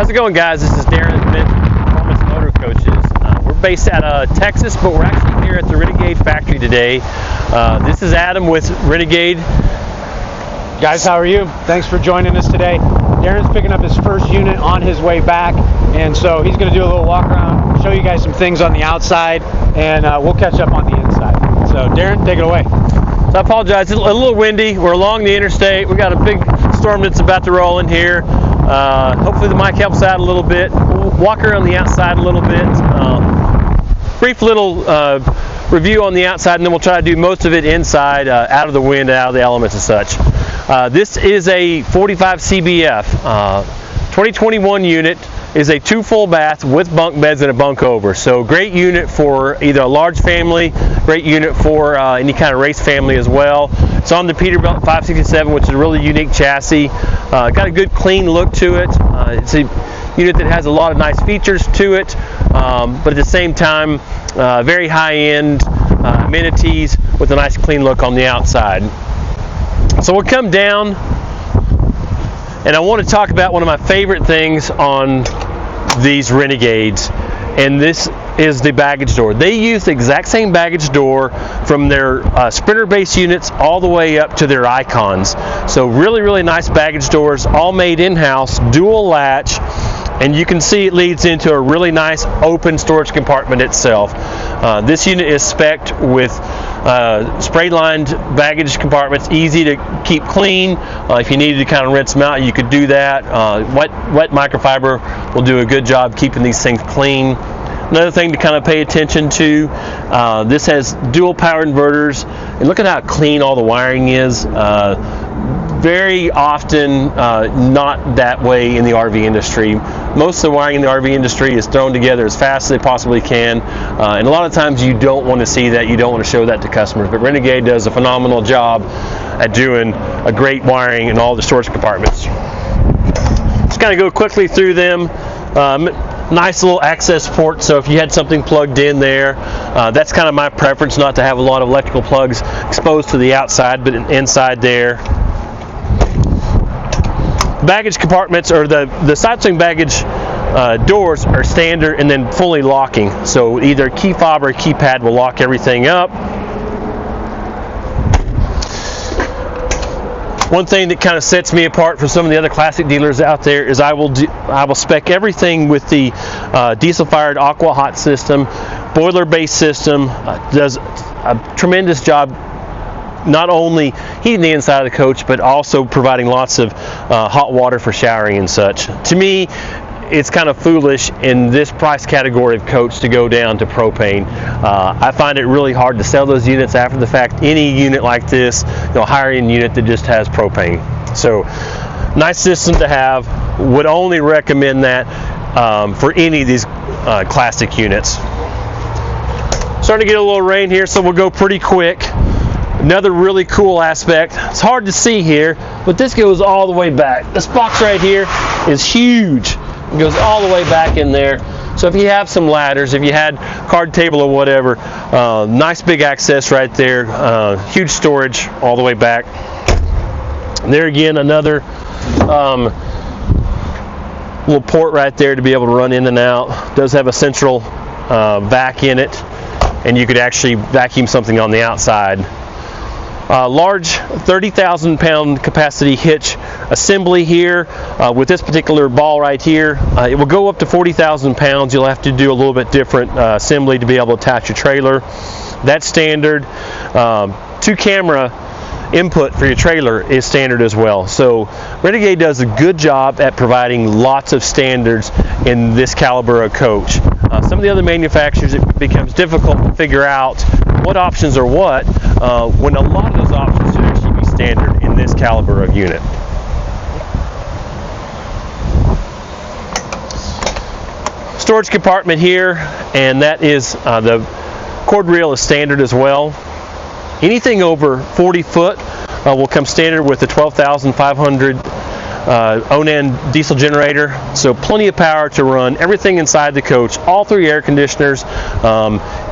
How's it going, guys? This is Darren with Performance Motorcoaches. We're based out of Texas, but we're actually here at the Renegade factory today. This is Adam with Renegade. Guys, how are you? Thanks for joining us today. Darren's picking up his first unit on his way back, and so he's going to do a little walk around, show you guys some things on the outside, and we'll catch up on the inside. So Darren, take it away. So I apologize, it's a little windy. We're along the interstate. We got a big storm that's about to roll in here. Hopefully the mic helps out a little bit. We'll walk around the outside a little bit. Brief little review on the outside, and then we'll try to do most of it inside, out of the wind, out of the elements and such. This is a 45 CBF 2021 unit. Is a 2 full bath with bunk beds and a bunkover. So great unit for either a large family, great unit for any kind of race family as well. It's on the Peterbilt 567, which is a really unique chassis. Got a good clean look to it. It's a unit that has a lot of nice features to it, but at the same time, very high-end amenities with a nice clean look on the outside. So we'll come down, and I want to talk about one of my favorite things on these Renegades, and this is the baggage door. They use the exact same baggage door from their Sprinter base units all the way up to their Icons. So really nice baggage doors, all made in-house, dual latch, and you can see it leads into a really nice open storage compartment itself. This unit is spec'd with spray-lined baggage compartments, easy to keep clean. If you needed to kind of rinse them out, you could do that. Wet microfiber will do a good job keeping these things clean. Another thing to kind of pay attention to, this has dual power inverters, and look at how clean all the wiring is. Very often not that way in the RV industry. Most of the wiring in the RV industry is thrown together as fast as they possibly can, and a lot of times you don't want to see that, you don't want to show that to customers, but Renegade does a phenomenal job at doing a great wiring in all the storage compartments. Just kind of go quickly through them. Nice little access port, so if you had something plugged in there, that's kind of my preference, not to have a lot of electrical plugs exposed to the outside, but inside there. Baggage compartments, or the side swing baggage doors, are standard and then fully locking. So either key fob or keypad will lock everything up. One thing that kind of sets me apart from some of the other classic dealers out there is I will spec everything with the diesel-fired Aquahot system, boiler-based system. Does a tremendous job not only heating the inside of the coach, but also providing lots of hot water for showering and such. To me, it's kind of foolish in this price category of coach to go down to propane. I find it really hard to sell those units after the fact. Any unit like this, higher end unit that just has propane. So, nice system to have. Would only recommend that for any of these classic units. Starting to get a little rain here, so we'll go pretty quick. Another really cool aspect, it's hard to see here, but this goes all the way back. This box right here is huge. It goes all the way back in there. So if you have some ladders, if you had card table or whatever, nice big access right there. Huge storage all the way back. There again, another little port right there to be able to run in and out. Does have a central vac in it, and you could actually vacuum something on the outside. Large 30,000 pound capacity hitch assembly here with this particular ball right here. It will go up to 40,000 pounds. You'll have to do a little bit different assembly to be able to attach your trailer. That's standard. 2 camera input for your trailer is standard as well. So Renegade does a good job at providing lots of standards in this caliber of coach. Some of the other manufacturers, it becomes difficult to figure out what options are what, when a lot of those options should actually be standard in this caliber of unit. Storage compartment here, and that is the cord reel is standard as well. Anything over 40 foot will come standard with the 12,500 Onan diesel generator, so plenty of power to run everything inside the coach, all 3 air conditioners,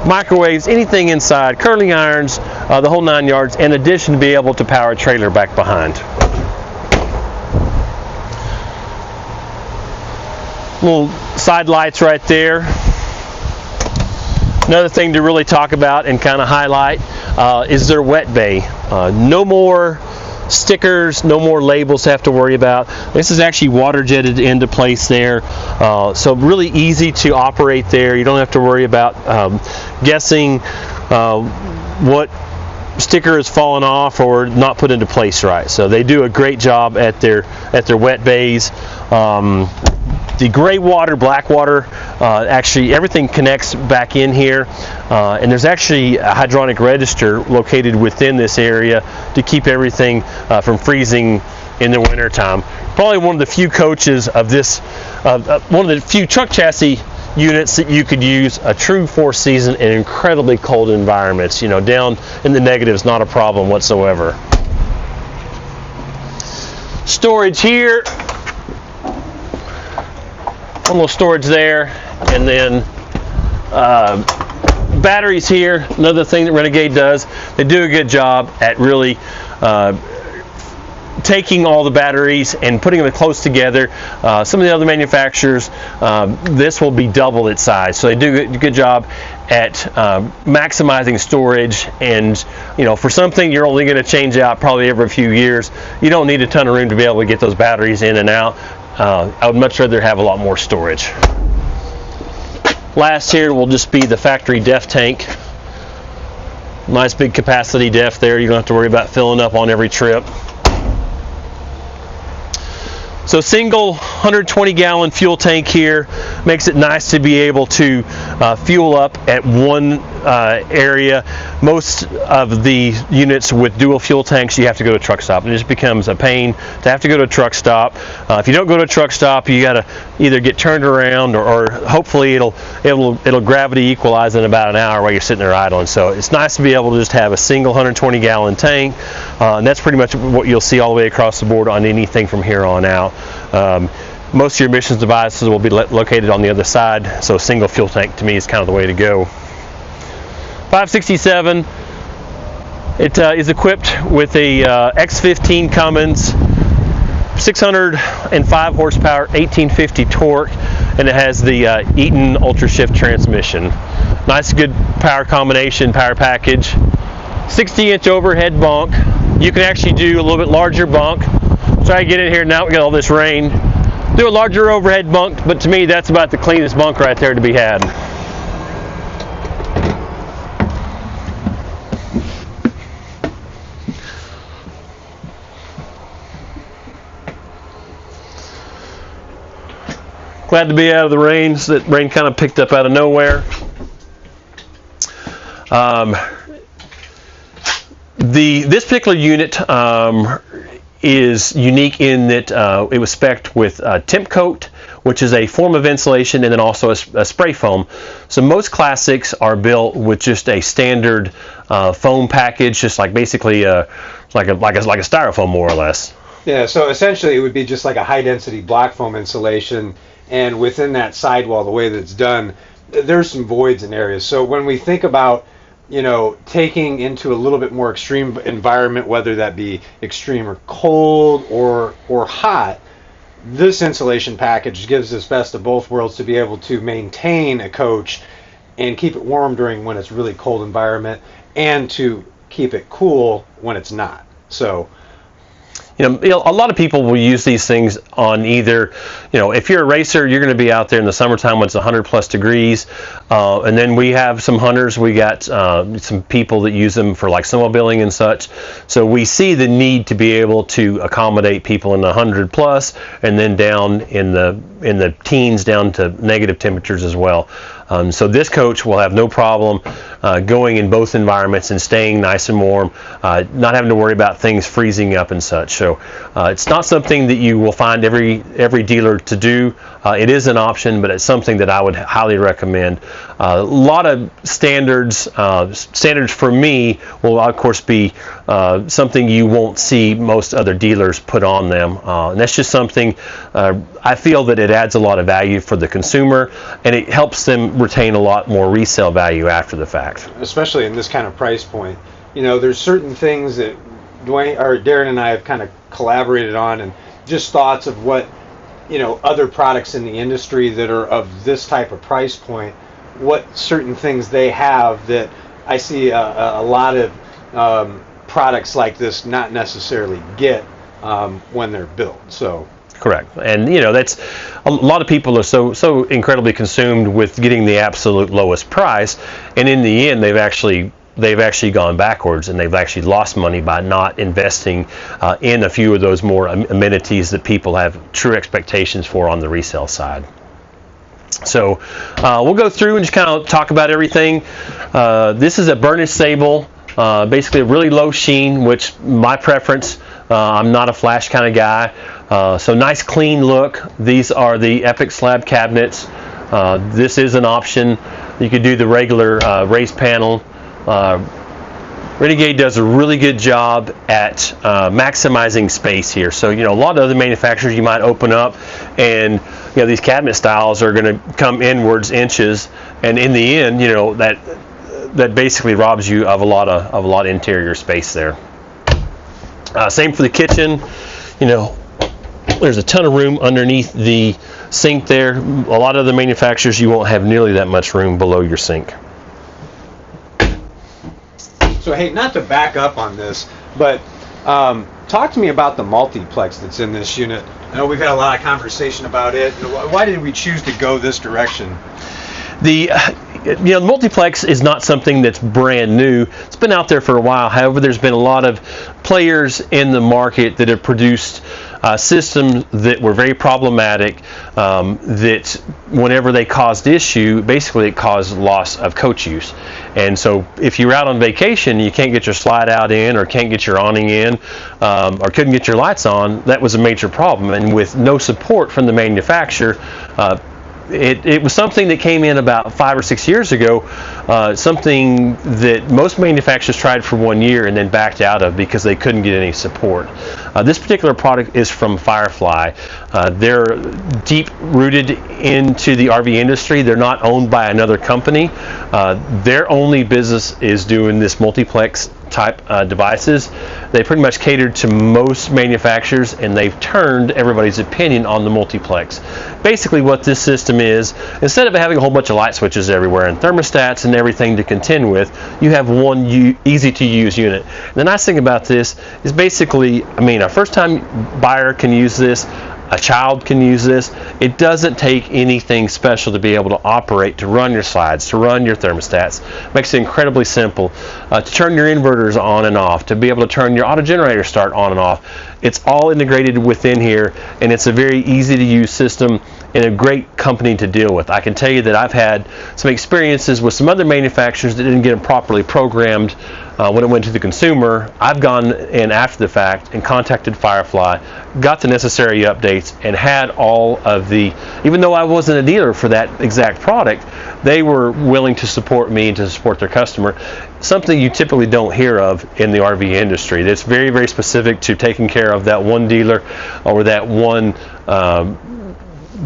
microwaves, anything inside, curling irons, the whole 9 yards, in addition to be able to power a trailer back behind. Little side lights right there. Another thing to really talk about and kind of highlight is their wet bay. No more stickers, no more labels to have to worry about. This is actually water jetted into place there, so really easy to operate there. You don't have to worry about guessing what sticker has fallen off or not put into place right. So they do a great job at their wet bays. The gray water, black water, actually everything connects back in here, and there's actually a hydronic register located within this area to keep everything from freezing in the winter time. Probably one of the few coaches of this, one of the few truck chassis units that you could use a true 4-season in incredibly cold environments. You know, down in the negatives, not a problem whatsoever. Storage here. A little storage there, and then batteries here. Another thing that Renegade does, they do a good job at really taking all the batteries and putting them close together. Some of the other manufacturers, this will be double its size, so they do a good job at maximizing storage. And you know, for something you're only going to change out probably every few years, you don't need a ton of room to be able to get those batteries in and out. I would much rather have a lot more storage. Last here will just be the factory DEF tank. Nice big capacity DEF there. You don't have to worry about filling up on every trip. So single 120-gallon fuel tank here makes it nice to be able to fuel up at one area. Most of the units with dual fuel tanks, you have to go to a truck stop. It just becomes a pain to have to go to a truck stop. If you don't go to a truck stop, you got to either get turned around or hopefully it'll gravity equalize in about an hour while you're sitting there idling. So it's nice to be able to just have a single 120-gallon tank, and that's pretty much what you'll see all the way across the board on anything from here on out. Most of your emissions devices will be located on the other side, so single fuel tank to me is kind of the way to go. 567, it is equipped with a X15 Cummins, 605 horsepower, 1850 torque, and it has the Eaton Ultrashift Transmission. Nice, good power combination, power package. 60-inch overhead bunk. You can actually do a little bit larger bunk. Try to get in here now. We got all this rain. Do a larger overhead bunk, but to me that's about the cleanest bunk right there to be had. Glad to be out of the rain. So that rain kind of picked up out of nowhere. This particular unit is unique in that it was spec'd with temp coat, which is a form of insulation, and then also a spray foam. So most classics are built with just a standard foam package, just like basically like a styrofoam, more or less. Yeah, so essentially it would be just like a high density block foam insulation, and within that sidewall, the way that it's done, there's some voids in areas. So when we think about, you know, taking into a little bit more extreme environment, whether that be extreme or cold or hot, this insulation package gives us best of both worlds to be able to maintain a coach and keep it warm during when it's really cold environment, and to keep it cool when it's not. So, you know, a lot of people will use these things on either, you know, if you're a racer, you're going to be out there in the summertime when it's 100+ degrees, and then we have some hunters. We got some people that use them for like snowmobiling and such. So we see the need to be able to accommodate people in the 100+, and then down in the teens down to negative temperatures as well. So this coach will have no problem going in both environments and staying nice and warm, not having to worry about things freezing up and such. So it's not something that you will find every dealer to do. It is an option, but it's something that I would highly recommend. A lot of standards for me will of course be something you won't see most other dealers put on them, and that's just something I feel that it adds a lot of value for the consumer, and it helps them retain a lot more resale value after the fact. Especially in this kind of price point. You know, there's certain things that Darren and I have kind of collaborated on, and just thoughts of what other products in the industry that are of this type of price point, what certain things they have that I see a lot of products like this not necessarily get when they're built. So. Correct, and that's a lot of people are so incredibly consumed with getting the absolute lowest price, and in the end they've actually gone backwards, and they've actually lost money by not investing in a few of those more amenities that people have true expectations for on the resale side. So we'll go through and just kind of talk about everything. This is a burnish sable, basically a really low sheen, which my preference. I'm not a flash kind of guy. So nice clean look. These are the Epic slab cabinets. This is an option. You could do the regular raised panel. Renegade does a really good job at maximizing space here. So a lot of other manufacturers you might open up, and these cabinet styles are going to come inwards inches, and in the end that basically robs you of a lot of interior space there. Same for the kitchen. There's a ton of room underneath the sink there. A lot of the manufacturers, you won't have nearly that much room below your sink. So hey, not to back up on this, but talk to me about the multiplex that's in this unit. I know we've had a lot of conversation about it. Why did we choose to go this direction? The multiplex is not something that's brand new. It's been out there for a while. However, there's been a lot of players in the market that have produced systems that were very problematic, that whenever they caused issue, basically it caused loss of coach use. And so if you're out on vacation, you can't get your slide out in, or can't get your awning in, or couldn't get your lights on, that was a major problem. And with no support from the manufacturer, it was something that came in about 5 or 6 years ago, something that most manufacturers tried for 1 year and then backed out of because they couldn't get any support. This particular product is from Firefly. They're deep rooted into the RV industry. They're not owned by another company. Their only business is doing this multiplex type devices. They pretty much catered to most manufacturers, and they've turned everybody's opinion on the multiplex. Basically what this system is, instead of having a whole bunch of light switches everywhere and thermostats and everything to contend with, you have one easy to use unit. And the nice thing about this is basically, a first time buyer can use this, a child can use this. It doesn't take anything special to be able to operate, to run your slides, to run your thermostats. Makes it incredibly simple. To turn your inverters on and off, to be able to turn your auto generator start on and off. It's all integrated within here, and it's a very easy to use system and a great company to deal with. I can tell you that I've had some experiences with some other manufacturers that didn't get them properly programmed. When it went to the consumer, I've gone in after the fact and contacted Firefly, got the necessary updates, and had all of the, even though I wasn't a dealer for that exact product, they were willing to support me and to support their customer. Something you typically don't hear of in the RV industry. That's very, very specific to taking care of that one dealer or that one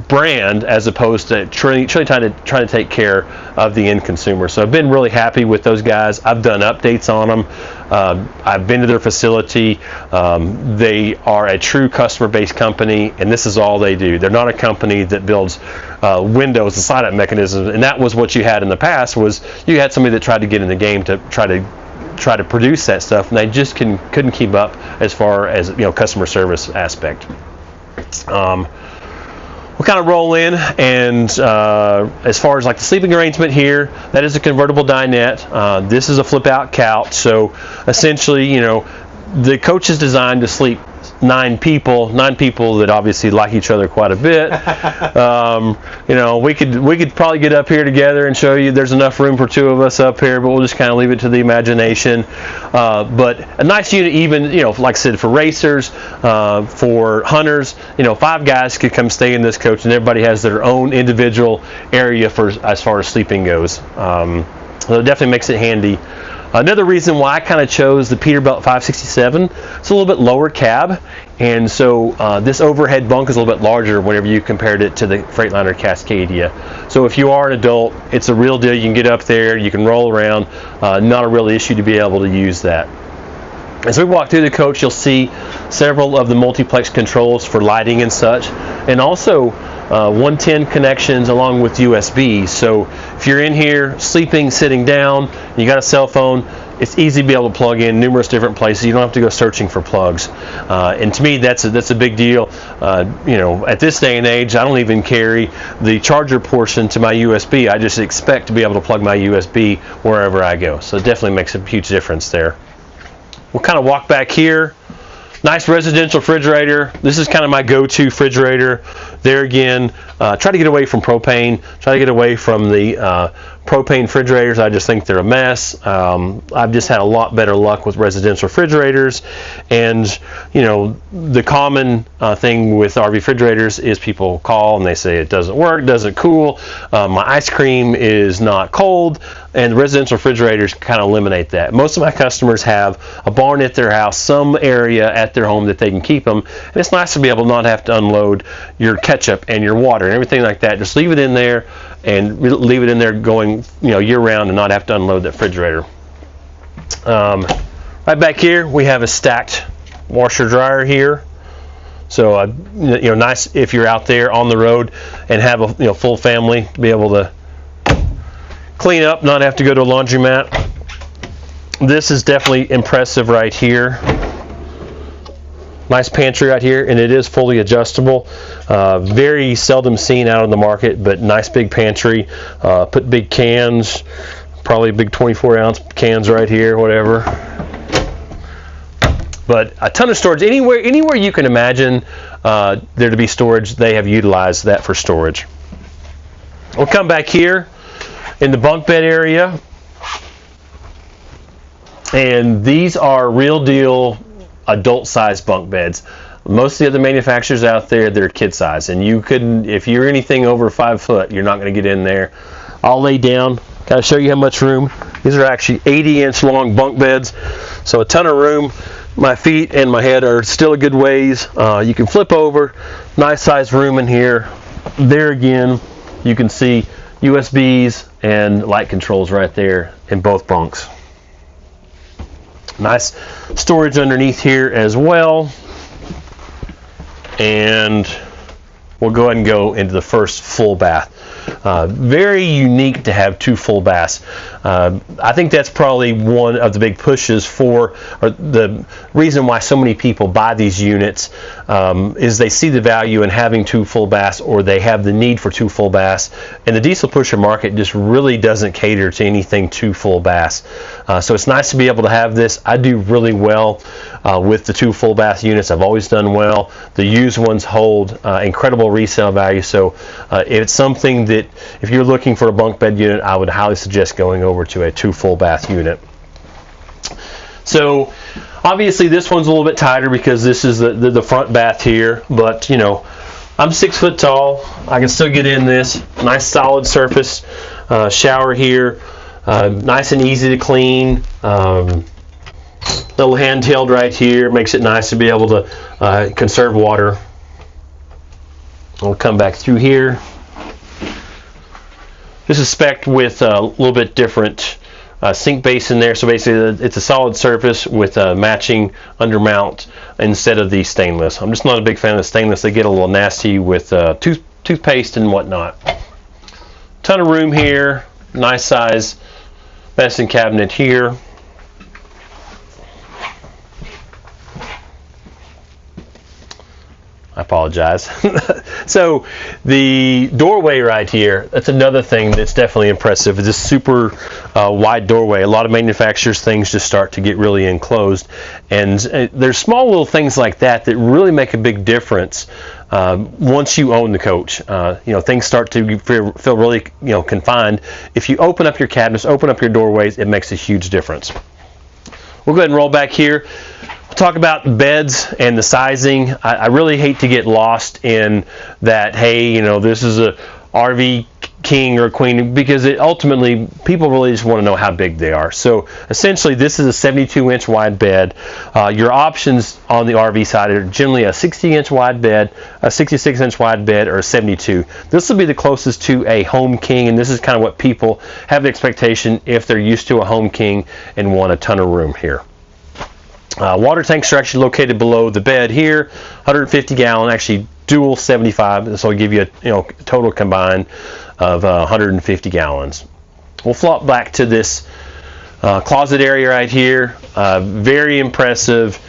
brand, as opposed to trying to take care of the end consumer. So I've been really happy with those guys. I've done updates on them. I've been to their facility. They are a true customer-based company, and this is all they do. They're not a company that builds windows and slide-out mechanisms, and that was what you had in the past. Was you had somebody that tried to get in the game to try to produce that stuff, and they just couldn't keep up as far as customer service aspect. We'll kind of roll in, and as far as like the sleeping arrangement here, that is a convertible dinette. This is a flip out couch, so essentially, the coach is designed to sleep 9 people that obviously like each other quite a bit. We could probably get up here together and show you there's enough room for 2 of us up here, but we'll just kind of leave it to the imagination. But a nice unit, even like I said, for racers, for hunters, 5 guys could come stay in this coach, and everybody has their own individual area for as far as sleeping goes. So it definitely makes it handy. Another reason why I kind of chose the Peterbilt 567, it's a little bit lower cab, and so this overhead bunk is a little bit larger whenever you compared it to the Freightliner Cascadia. So if you are an adult, it's a real deal. You can get up there, you can roll around, not a real issue to be able to use that. As we walk through the coach, you'll see several of the multiplex controls for lighting and such, and also 110 connections along with USB. So if you're in here sleeping, sitting down, you got a cell phone, it's easy to be able to plug in numerous different places. You don't have to go searching for plugs. And to me, that's a big deal. You know, at this day and age, I don't even carry the charger portion to my USB. I just expect to be able to plug my USB wherever I go. So it definitely makes a huge difference there. We'll kind of walk back here. Nice residential refrigerator. This is kind of my go-to refrigerator. There again, try to get away from propane. Try to get away from the propane refrigerators. I just think they're a mess. I've just had a lot better luck with residential refrigerators. And, you know, the common thing with RV refrigerators is people call and they say it doesn't work, doesn't cool, my ice cream is not cold. And residential refrigerators kind of eliminate that. Most of my customers have a barn at their house, some area at their home that they can keep them. And it's nice to be able to not have to unload your ketchup and your water and everything like that. Just leave it in there and leave it in there going, you know, year round and not have to unload the refrigerator. Right back here, we have a stacked washer dryer here. So, you know, nice if you're out there on the road and have a, you know, full family to be able to clean up, not have to go to a laundromat. This is definitely impressive right here. Nice pantry right here, and it is fully adjustable. Very seldom seen out on the market, but nice big pantry. Put big cans, probably big 24-ounce cans right here, whatever. But a ton of storage. Anywhere you can imagine there to be storage, they have utilized that for storage. We'll come back here in the bunk bed area, and these are real deal adult size bunk beds. Most of the other manufacturers out there, they're kid size, and you couldn't, if you're anything over 5 foot, you're not going to get in there. I'll lay down, kind of show you how much room. These are actually 80-inch long bunk beds, so a ton of room. My feet and my head are still a good ways. You can flip over. Nice size room in here. There again, you can see USBs and light controls right there in both bunks. Nice storage underneath here as well. And we'll go ahead and go into the first full bath. Very unique to have 2 full baths. I think that's probably one of the big pushes for, or the reason why so many people buy these units is they see the value in having 2 full baths, or they have the need for 2 full baths. And the diesel pusher market just really doesn't cater to anything 2 full baths. So it's nice to be able to have this. I do really well with the 2 full bath units. I've always done well. The used ones hold incredible resale value. So it's something that if you're looking for a bunk bed unit, I would highly suggest going over to a 2 full bath unit. So obviously this one's a little bit tighter because this is the front bath here, but you know, I'm 6 foot tall. I can still get in this. Nice solid surface shower here. Nice and easy to clean. Little handheld right here makes it nice to be able to conserve water. We'll come back through here. This is spec'd with a little bit different sink basin there. So basically it's a solid surface with a matching undermount instead of the stainless. I'm just not a big fan of the stainless. They get a little nasty with toothpaste and whatnot. Ton of room here. Nice size medicine cabinet here. I apologize. So the doorway right here, that's another thing that's definitely impressive. It's a super wide doorway. A lot of manufacturers' things just start to get really enclosed, and there's small little things like that that really make a big difference once you own the coach. You know, things start to feel really, you know, confined. If you open up your cabinets, open up your doorways, it makes a huge difference. We'll go ahead and roll back here. Talk about beds and the sizing. I really hate to get lost in that, hey, you know, this is a RV king or queen, because ultimately people really just want to know how big they are. So essentially this is a 72-inch wide bed. Your options on the RV side are generally a 60-inch wide bed, a 66-inch wide bed, or a 72. This will be the closest to a home king, and this is kind of what people have the expectation if they're used to a home king and want a ton of room here. Water tanks are actually located below the bed here, 150 gallon, actually dual 75, this will give you a total combined of 150 gallons. We'll flop back to this closet area right here. Very impressive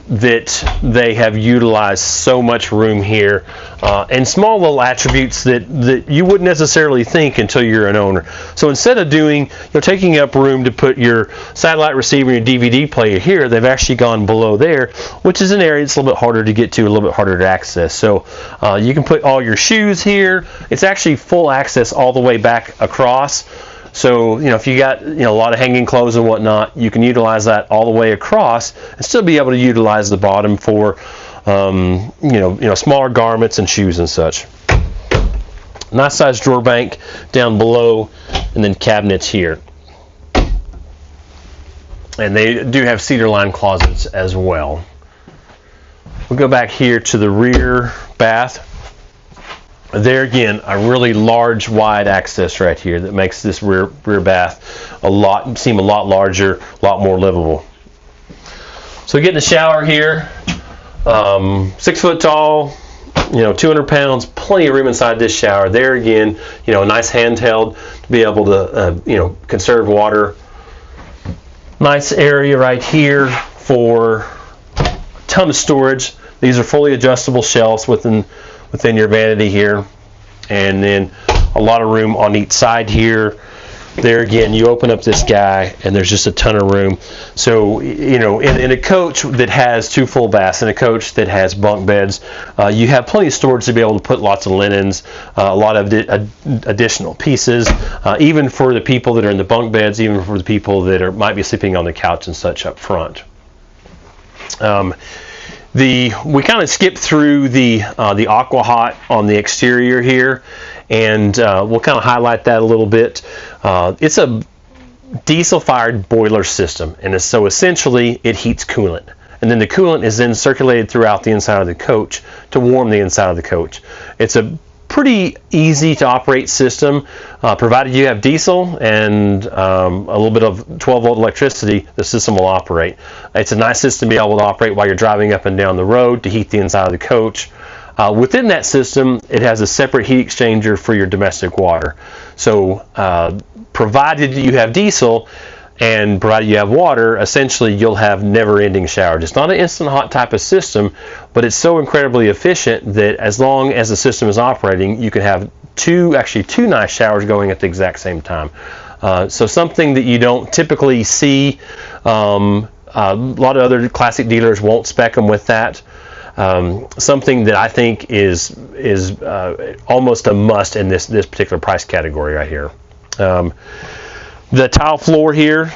that they have utilized so much room here, and small little attributes that you wouldn't necessarily think until you're an owner. So instead of taking up room to put your satellite receiver and your DVD player here, they've actually gone below there, which is an area that's a little bit harder to get to, a little bit harder to access. So you can put all your shoes here. It's actually full access all the way back across. So, if you got, a lot of hanging clothes and whatnot, you can utilize that all the way across and still be able to utilize the bottom for, smaller garments and shoes and such. Nice sized drawer bank down below, and then cabinets here. And they do have cedar lined closets as well. We'll go back here to the rear bath. There again, a really large, wide access right here that makes this rear bath seem a lot larger, a lot more livable. So get in the shower here, 6 foot tall, 200 pounds, plenty of room inside this shower. There again, a nice handheld to be able to, conserve water. Nice area right here for a ton of storage. These are fully adjustable shelves within your vanity here, and then a lot of room on each side here. There again, you open up this guy and there's just a ton of room. So in a coach that has 2 full baths, in a coach that has bunk beds, you have plenty of storage to be able to put lots of linens, a lot of additional pieces, even for the people that are in the bunk beds, even for the people that might be sleeping on the couch and such up front. We kind of skipped through the Aquahot on the exterior here, and we'll kind of highlight that a little bit. It's a diesel-fired boiler system, and so essentially it heats coolant, and then the coolant is then circulated throughout the inside of the coach to warm the inside of the coach. It's a pretty easy to operate system, provided you have diesel and a little bit of 12-volt electricity. The system will operate. It's a nice system to be able to operate while you're driving up and down the road to heat the inside of the coach. Within that system, it has a separate heat exchanger for your domestic water. So provided you have diesel and provided you have water, essentially you'll have never-ending showers. It's not an instant hot type of system, but it's so incredibly efficient that as long as the system is operating, you can have two nice showers going at the exact same time. So something that you don't typically see. A lot of other classic dealers won't spec them with that. Something that I think is almost a must in this particular price category right here. The tile floor here,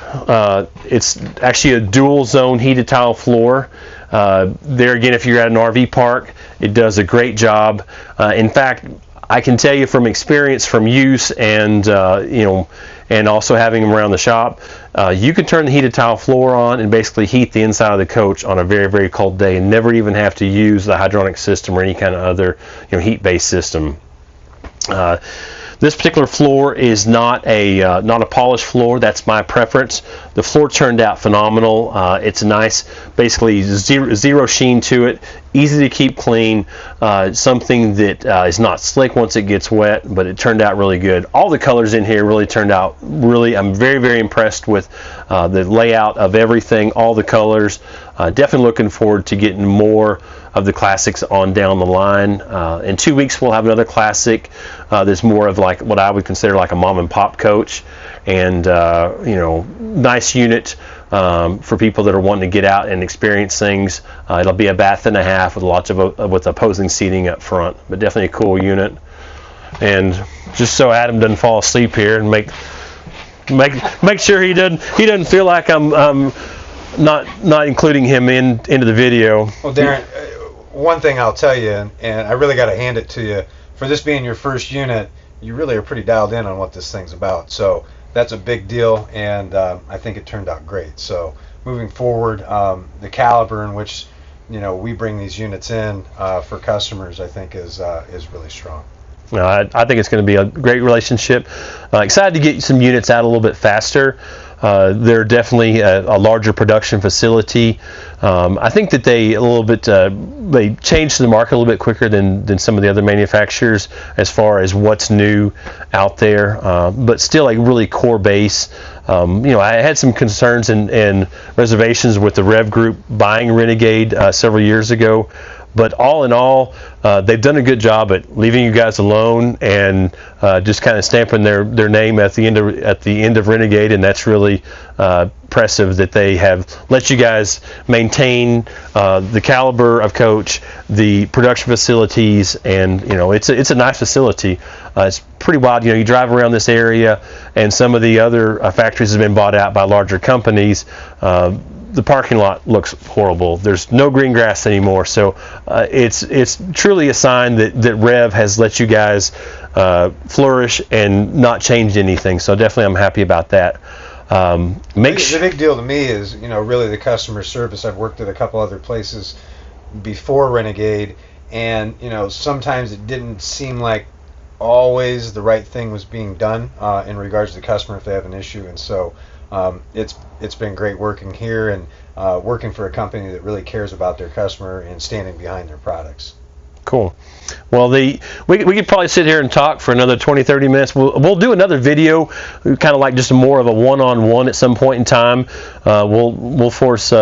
it's actually a dual zone heated tile floor. There again, if you're at an RV park, it does a great job. In fact, I can tell you from experience, from use, and and also having them around the shop, you can turn the heated tile floor on and basically heat the inside of the coach on a very, very cold day, and never even have to use the hydronic system or any kind of other heat-based system. This particular floor is not a polished floor. That's my preference. The floor turned out phenomenal. It's nice, basically zero sheen to it, easy to keep clean, something that is not slick once it gets wet, but it turned out really good. All the colors in here really turned out I'm very, very impressed with the layout of everything, all the colors. Definitely looking forward to getting more of the classics on down the line. In 2 weeks we'll have another classic that's more of like what I would consider like a mom and pop coach, and nice unit for people that are wanting to get out and experience things. It'll be a bath and a half with lots of with opposing seating up front, but definitely a cool unit. And just so Adam doesn't fall asleep here, and make sure he doesn't feel like I'm not including him into the video. Well, Darren, one thing I'll tell you, and I really got to hand it to you, for this being your first unit, you really are pretty dialed in on what this thing's about. So that's a big deal, and I think it turned out great. So moving forward, the caliber in which we bring these units in for customers, I think is really strong. I think it's going to be a great relationship. Excited to get some units out a little bit faster. they're definitely a larger production facility. I think that they changed the market a little bit quicker than some of the other manufacturers as far as what's new out there, but still a really core base. I had some concerns and reservations with the Rev Group buying Renegade several years ago, but all in all, they've done a good job at leaving you guys alone and just kind of stamping their name at the end of Renegade, and that's really impressive that they have let you guys maintain the caliber of coach, the production facilities, and it's a nice facility. It's pretty wild. You drive around this area, and some of the other factories have been bought out by larger companies. The parking lot looks horrible. There's no green grass anymore, so it's truly a sign that Rev has let you guys flourish and not changed anything. So definitely, I'm happy about that. The big deal to me is really the customer service. I've worked at a couple other places before Renegade, and sometimes it didn't seem like always the right thing was being done in regards to the customer if they have an issue, and so it's been great working here and working for a company that really cares about their customer and standing behind their products. Cool. Well, we could probably sit here and talk for another 20-30 minutes. We'll do another video, kind of like just more of a one-on-one at some point in time. We'll force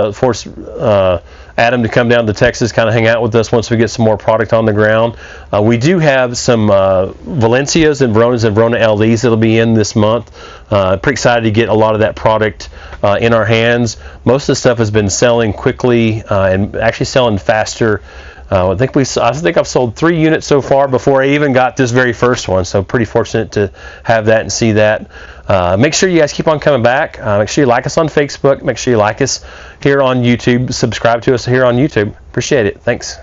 Adam to come down to Texas, kind of hang out with us once we get some more product on the ground. We do have some Valencias and Veronas and Verona LEs that'll be in this month. Pretty excited to get a lot of that product in our hands. Most of the stuff has been selling quickly and actually selling faster. I think I've sold 3 units so far before I even got this very first one, so pretty fortunate to have that and see that. Make sure you guys keep on coming back. Make sure you like us on Facebook. Make sure you like us here on YouTube. Subscribe to us here on YouTube. Appreciate it. Thanks.